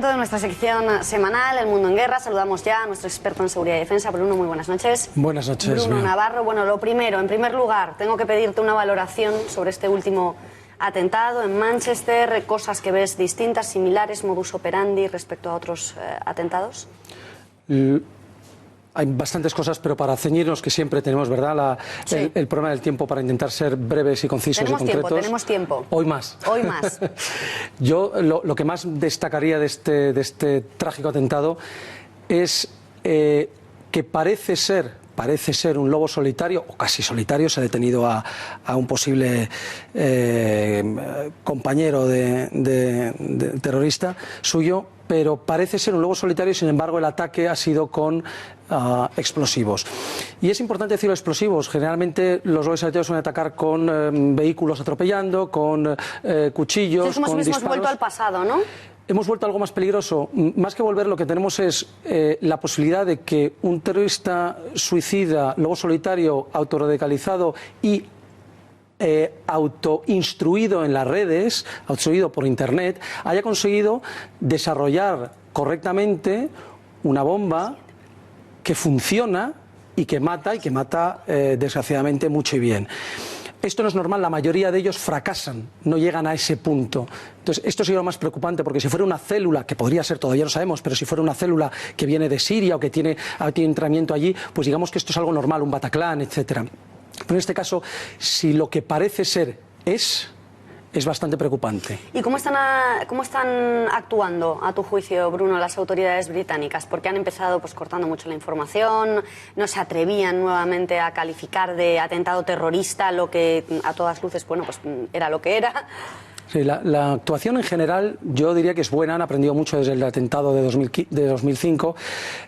momento de nuestra sección semanal, El Mundo en Guerra. Saludamos ya a nuestro experto en seguridad y defensa, Bruno. Muy buenas noches. Buenas noches. Bruno Navarro. Bueno, lo primero, en primer lugar, tengo que pedirte una valoración sobre este último atentado en Manchester, cosas que ves distintas, similares, modus operandi respecto a otros atentados. Hay bastantes cosas, pero para ceñirnos, que siempre tenemos, ¿verdad?, Sí. el problema del tiempo para intentar ser breves y concisos y concretos. Tenemos tiempo. Hoy más. Hoy más. Yo lo que más destacaría de este trágico atentado es que parece ser un lobo solitario, o casi solitario. Se ha detenido a un posible compañero de terrorista suyo, pero parece ser un lobo solitario y, sin embargo, el ataque ha sido con explosivos. Y es importante decir explosivos. Generalmente los lobos solitarios suelen atacar con vehículos atropellando, con cuchillos, Entonces, con hemos disparos. vuelto al pasado, ¿no? Hemos vuelto a algo más peligroso. Más que volver, lo que tenemos es la posibilidad de que un terrorista suicida, lobo solitario, autorradicalizado y autoinstruido en las redes, instruido por Internet, haya conseguido desarrollar correctamente una bomba que funciona y que mata desgraciadamente mucho y bien. Esto no es normal, la mayoría de ellos fracasan, no llegan a ese punto. Entonces, esto sería lo más preocupante, porque si fuera una célula, que podría ser, todavía no sabemos, pero si fuera una célula que viene de Siria o que tiene entrenamiento allí, pues digamos que esto es algo normal, un Bataclan, etcétera. Pero en este caso, si lo que parece ser es bastante preocupante. ¿Y cómo están actuando, a tu juicio, Bruno, las autoridades británicas? Porque han empezado pues cortando mucho la información, no se atrevían nuevamente a calificar de atentado terrorista lo que a todas luces, bueno, pues era lo que era. Sí, la actuación en general yo diría que es buena. Han aprendido mucho desde el atentado de 2005.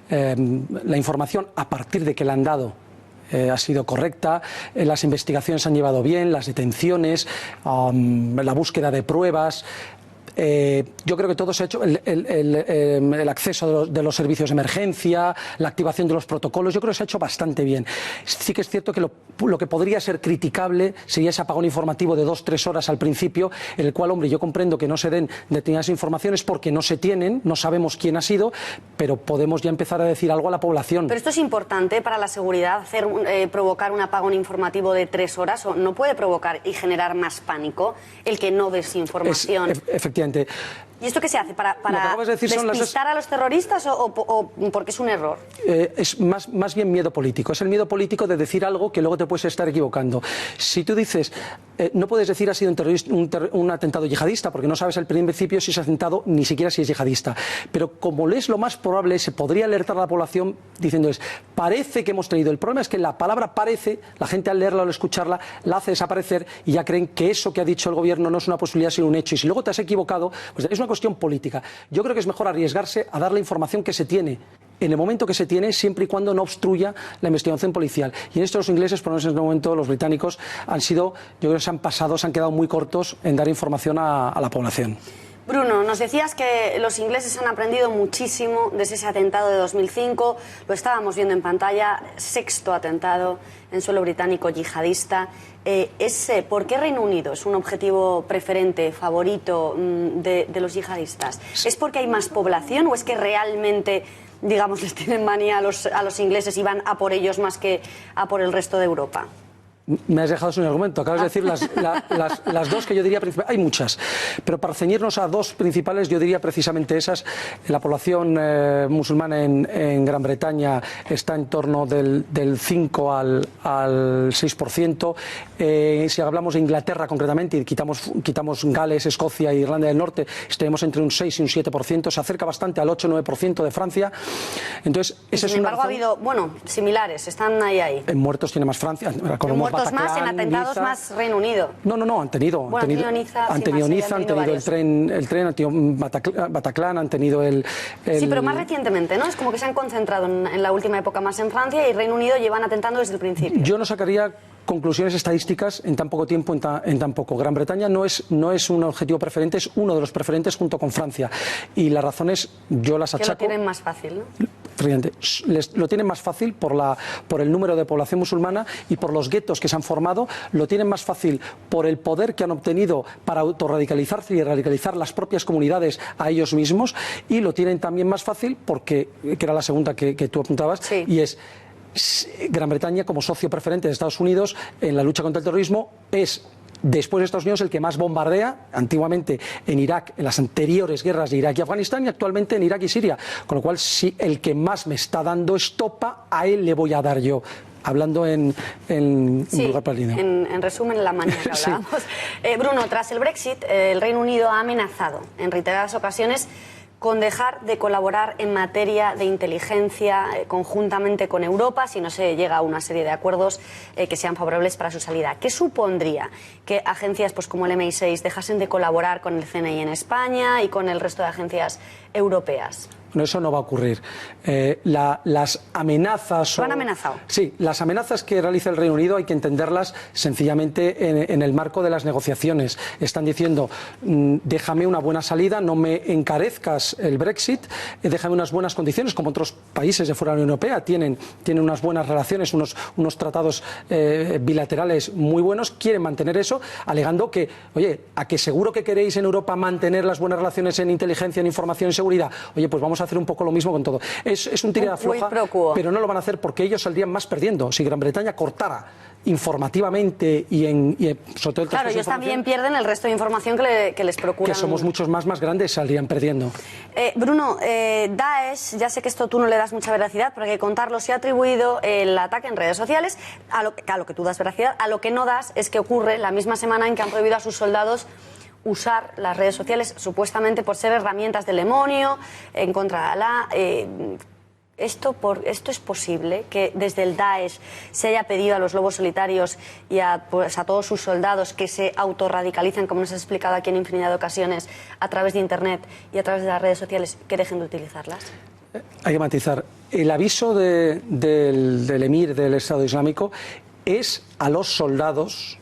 La información, a partir de que la han dado, ha sido correcta, las investigaciones han llevado bien, las detenciones, la búsqueda de pruebas. Yo creo que todo se ha hecho, el acceso de los servicios de emergencia, la activación de los protocolos, yo creo que se ha hecho bastante bien. Sí que es cierto que lo que podría ser criticable sería ese apagón informativo de 2-3 horas al principio, en el cual, hombre, yo comprendo que no se den determinadas informaciones porque no se tienen, no sabemos quién ha sido, pero podemos ya empezar a decir algo a la población. Pero esto es importante para la seguridad, provocar un apagón informativo de 3 horas, ¿o no puede provocar y generar más pánico el que no des información? Efectivamente. ¿Y esto qué se hace? ¿Para despistar a los terroristas o porque es un error? Es más bien miedo político. Es el miedo político de decir algo que luego te puedes estar equivocando. Si tú dices, no puedes decir ha sido un atentado yihadista, porque no sabes al principio si es atentado, ni siquiera si es yihadista. Pero como es lo más probable, se podría alertar a la población diciéndoles, parece que hemos tenido. El problema es que la palabra parece, la gente al leerla o al escucharla, la hace desaparecer y ya creen que eso que ha dicho el gobierno no es una posibilidad, sino un hecho. Y si luego te has equivocado, pues es una cuestión política. Yo creo que es mejor arriesgarse a dar la información que se tiene en el momento que se tiene, siempre y cuando no obstruya la investigación policial. Y en esto los ingleses, por lo menos en este momento los británicos, yo creo que se han quedado muy cortos en dar información a la población. Bruno, nos decías que los ingleses han aprendido muchísimo desde ese atentado de 2005, lo estábamos viendo en pantalla, 6º atentado en suelo británico yihadista. ¿Por qué Reino Unido es un objetivo preferente, favorito de los yihadistas? ¿Es porque hay más población o es que realmente, digamos, les tienen manía a los ingleses y van a por ellos más que a por el resto de Europa? Me has dejado sin argumento. Acabas de decir las dos que yo diría principales. Hay muchas, pero para ceñirnos a dos principales, yo diría precisamente esas. La población musulmana en Gran Bretaña está en torno del 5 al 6%. Si hablamos de Inglaterra concretamente y quitamos Gales, Escocia e Irlanda del Norte, estaremos entre un 6 y un 7%. Se acerca bastante al 8-9% de Francia. Entonces, sin embargo, ha habido, similares, están ahí. En muertos tiene más Francia. Bataclan, más, en atentados Niza. Más Reino Unido. No, han tenido. Han tenido Niza, han tenido el tren, han tenido Bataclan, han tenido el... Sí, pero más recientemente, ¿no? Es como que se han concentrado en la última época más en Francia y Reino Unido llevan atentando desde el principio. Yo no sacaría conclusiones estadísticas en tan poco tiempo, en tan poco. Gran Bretaña no es un objetivo preferente, es uno de los preferentes junto con Francia. Y las razones yo las achaco... Que lo tienen más fácil, ¿no? efectivamente, lo tienen más fácil por el número de población musulmana y por los guetos que se han formado, lo tienen más fácil por el poder que han obtenido para autorradicalizarse y radicalizar las propias comunidades a ellos mismos, y lo tienen también más fácil porque, que era la segunda que tú apuntabas, sí, y es Gran Bretaña como socio preferente de Estados Unidos en la lucha contra el terrorismo es, después de Estados Unidos, el que más bombardea, antiguamente en Irak, en las anteriores guerras de Irak y Afganistán, y actualmente en Irak y Siria. Con lo cual, si el que más me está dando estopa, a él le voy a dar yo. Hablando en sí, lugar pálido. En resumen, en la manera que hablábamos. Sí. Bruno, tras el Brexit, el Reino Unido ha amenazado en reiteradas ocasiones con dejar de colaborar en materia de inteligencia conjuntamente con Europa si no se llega a una serie de acuerdos que sean favorables para su salida. ¿Qué supondría que agencias pues, como el MI6 dejasen de colaborar con el CNI en España y con el resto de agencias europeas? No, eso no va a ocurrir. Las amenazas... ¿Lo han amenazado? Sí, las amenazas que realiza el Reino Unido hay que entenderlas sencillamente en el marco de las negociaciones. Están diciendo, déjame una buena salida, no me encarezcas el Brexit, déjame unas buenas condiciones, como otros países de fuera de la Unión Europea tienen unas buenas relaciones, unos tratados bilaterales muy buenos, quieren mantener eso, alegando que, oye, a que seguro que queréis en Europa mantener las buenas relaciones en inteligencia, en información y seguridad, oye, pues vamos a hacer un poco lo mismo con todo. Es un tira de afloja, pero no lo van a hacer porque ellos saldrían más perdiendo. Si Gran Bretaña cortara informativamente y sobre todo el claro, ellos también pierden el resto de información que les procuran. Que somos muchos más grandes, saldrían perdiendo. Bruno, Daesh, ya sé que esto tú no le das mucha veracidad, pero hay que contarlo, se ha atribuido el ataque en redes sociales, a lo que tú das veracidad. A lo que no das es que ocurre la misma semana en que han prohibido a sus soldados usar las redes sociales supuestamente por ser herramientas del demonio en contra de Alá. ¿Esto es posible que desde el Daesh se haya pedido a los lobos solitarios y a todos sus soldados que se autorradicalicen, como nos has explicado aquí en infinidad de ocasiones, a través de Internet y a través de las redes sociales, que dejen de utilizarlas? Hay que matizar. El aviso del emir del Estado Islámico es a los soldados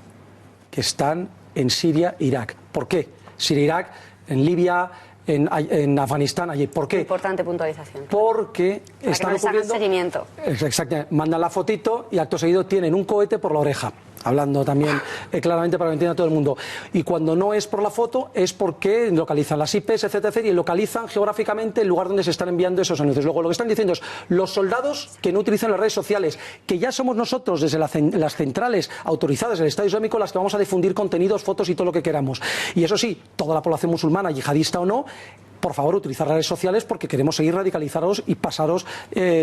que están en Siria e Irak. ¿Por qué? Siria, Irak, en Libia, en Afganistán, allí. ¿Por qué? Importante puntualización. Porque están ocurriendo... seguimiento. Exactamente. Mandan la fotito y acto seguido tienen un cohete por la oreja. Hablando también claramente para que entienda todo el mundo. Y cuando no es por la foto, es porque localizan las IPs, etcétera, y localizan geográficamente el lugar donde se están enviando esos anuncios. Luego, lo que están diciendo es, los soldados que no utilizan las redes sociales, que ya somos nosotros, desde las centrales autorizadas del Estado Islámico, las que vamos a difundir contenidos, fotos y todo lo que queramos. Y eso sí, toda la población musulmana, yihadista o no, por favor, utilizar las redes sociales porque queremos seguir radicalizaros y pasaros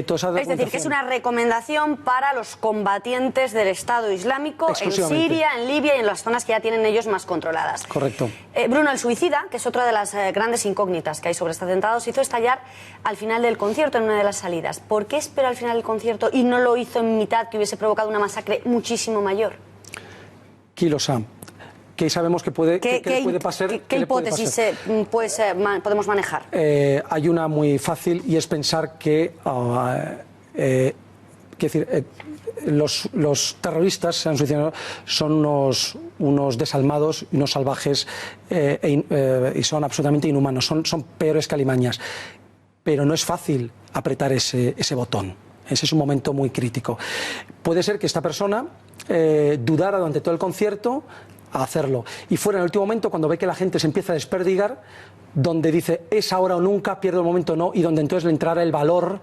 toda esa Es decir, que es una recomendación para los combatientes del Estado Islámico en Siria, en Libia y en las zonas que ya tienen ellos más controladas. Correcto. Bruno, el suicida, que es otra de las grandes incógnitas que hay sobre este atentado, se hizo estallar al final del concierto, en una de las salidas. ¿Por qué esperó al final del concierto y no lo hizo en mitad, que hubiese provocado una masacre muchísimo mayor? Kilosa. ¿Qué sabemos que puede pasar? ¿Qué hipótesis podemos manejar? Hay una muy fácil y es pensar que los terroristas se han suicidado, son unos desalmados y unos salvajes y son absolutamente inhumanos, son peores que alimañas. Pero no es fácil apretar ese botón. Ese es un momento muy crítico. Puede ser que esta persona dudara durante todo el concierto a hacerlo. Y fuera en el último momento, cuando ve que la gente se empieza a desperdigar, donde dice es ahora o nunca, pierdo el momento o no, y donde entonces le entrara el valor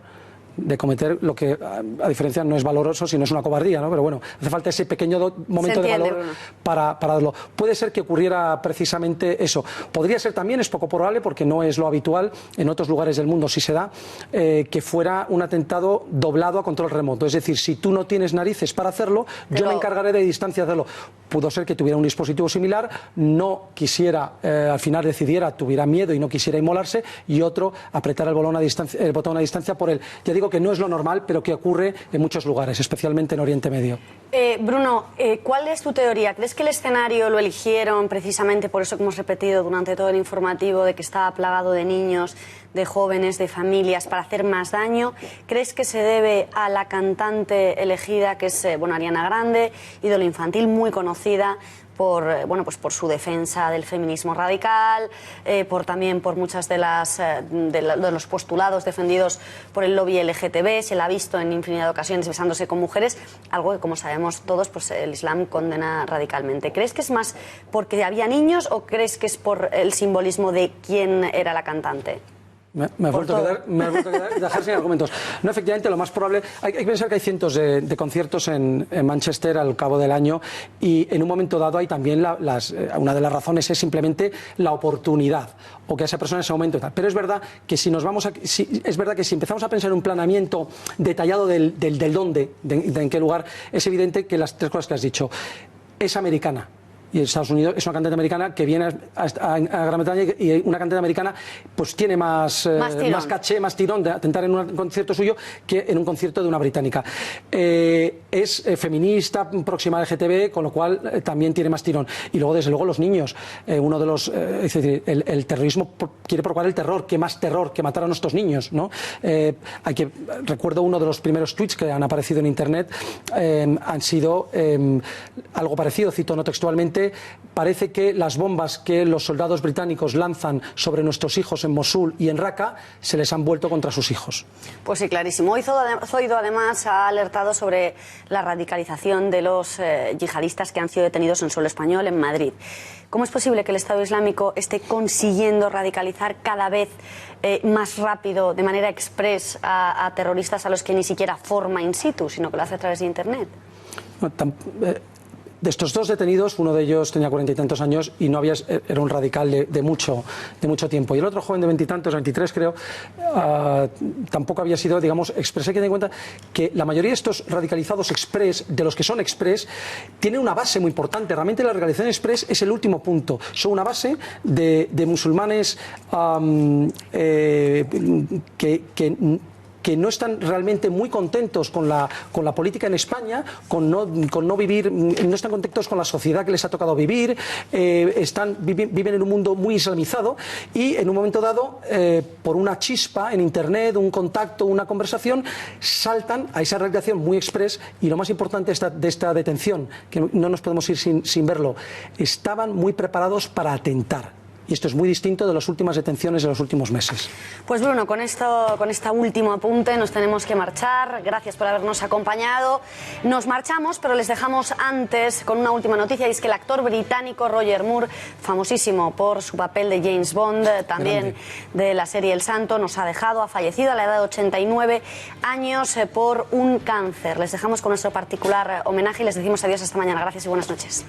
de cometer lo que, a diferencia, no es valoroso, sino es una cobardía, ¿no? Pero bueno, hace falta ese pequeño momento de valor para darlo. Puede ser que ocurriera precisamente eso. Podría ser también, es poco probable, porque no es lo habitual, en otros lugares del mundo sí se da, que fuera un atentado doblado a control remoto. Es decir, si tú no tienes narices para hacerlo, yo me encargaré de distancia de hacerlo. Pudo ser que tuviera un dispositivo similar, no quisiera, al final decidiera, tuviera miedo y no quisiera inmolarse, y otro apretara el botón a distancia por él. Ya digo que no es lo normal, pero que ocurre en muchos lugares, especialmente en Oriente Medio. Bruno, ¿cuál es tu teoría? ¿Crees que el escenario lo eligieron precisamente por eso que hemos repetido durante todo el informativo, de que estaba plagado de niños, de jóvenes, de familias, para hacer más daño? ¿Crees que se debe a la cantante elegida, que es Ariana Grande, ídolo infantil muy conocida, pues por su defensa del feminismo radical, también por muchas de los postulados defendidos por el lobby LGTB. Se la ha visto en infinidad de ocasiones besándose con mujeres, algo que, como sabemos todos, pues el Islam condena radicalmente. ¿Crees que es más porque había niños o crees que es por el simbolismo de quién era la cantante? Me ha vuelto a dejar sin argumentos. No, efectivamente, lo más probable... Hay que pensar que hay cientos de conciertos en Manchester al cabo del año, y en un momento dado hay también una de las razones es simplemente la oportunidad, o que esa persona en ese momento... Pero es verdad que si empezamos a pensar en un planeamiento detallado del dónde, de en qué lugar, es evidente que las tres cosas que has dicho. Es americana. Y Estados Unidos es una cantante americana que viene a Gran Bretaña, y una cantante americana pues tiene más caché, más tirón de atentar en un concierto suyo que en un concierto de una británica. Es feminista, próxima al LGTB, con lo cual también tiene más tirón. Y luego, desde luego, los niños. Uno de los... es decir, el terrorismo quiere propagar el terror. ¿Qué más terror que matar a nuestros niños, ¿no? Recuerdo uno de los primeros tweets que han aparecido en Internet, han sido algo parecido, cito no textualmente: parece que las bombas que los soldados británicos lanzan sobre nuestros hijos en Mosul y en Raqqa se les han vuelto contra sus hijos. Pues sí, clarísimo. Hoy Zoido además ha alertado sobre la radicalización de los yihadistas que han sido detenidos en suelo español, en Madrid. ¿Cómo es posible que el Estado Islámico esté consiguiendo radicalizar cada vez más rápido, de manera express, a terroristas a los que ni siquiera forma in situ, sino que lo hace a través de Internet? De estos dos detenidos, uno de ellos tenía 40 y tantos años y era un radical de mucho tiempo. Y el otro joven de 20 y tantos, 23 creo, tampoco había sido, digamos, express. Hay que tener en cuenta que la mayoría de estos radicalizados express, de los que son express, tienen una base muy importante. Realmente la radicalización express es el último punto. Son una base de musulmanes que no están realmente muy contentos con la política en España, con no vivir, no están contentos con la sociedad que les ha tocado vivir, viven en un mundo muy islamizado, y en un momento dado, por una chispa en Internet, un contacto, una conversación, saltan a esa radicalización muy express. Y lo más importante de esta detención, que no nos podemos ir sin verlo, estaban muy preparados para atentar. Y esto es muy distinto de las últimas detenciones de los últimos meses. Pues Bruno, con este último apunte nos tenemos que marchar. Gracias por habernos acompañado. Nos marchamos, pero les dejamos antes con una última noticia, y es que el actor británico Roger Moore, famosísimo por su papel de James Bond, también de la serie El Santo, ha fallecido a la edad de 89 años por un cáncer. Les dejamos con nuestro particular homenaje y les decimos adiós hasta mañana. Gracias y buenas noches.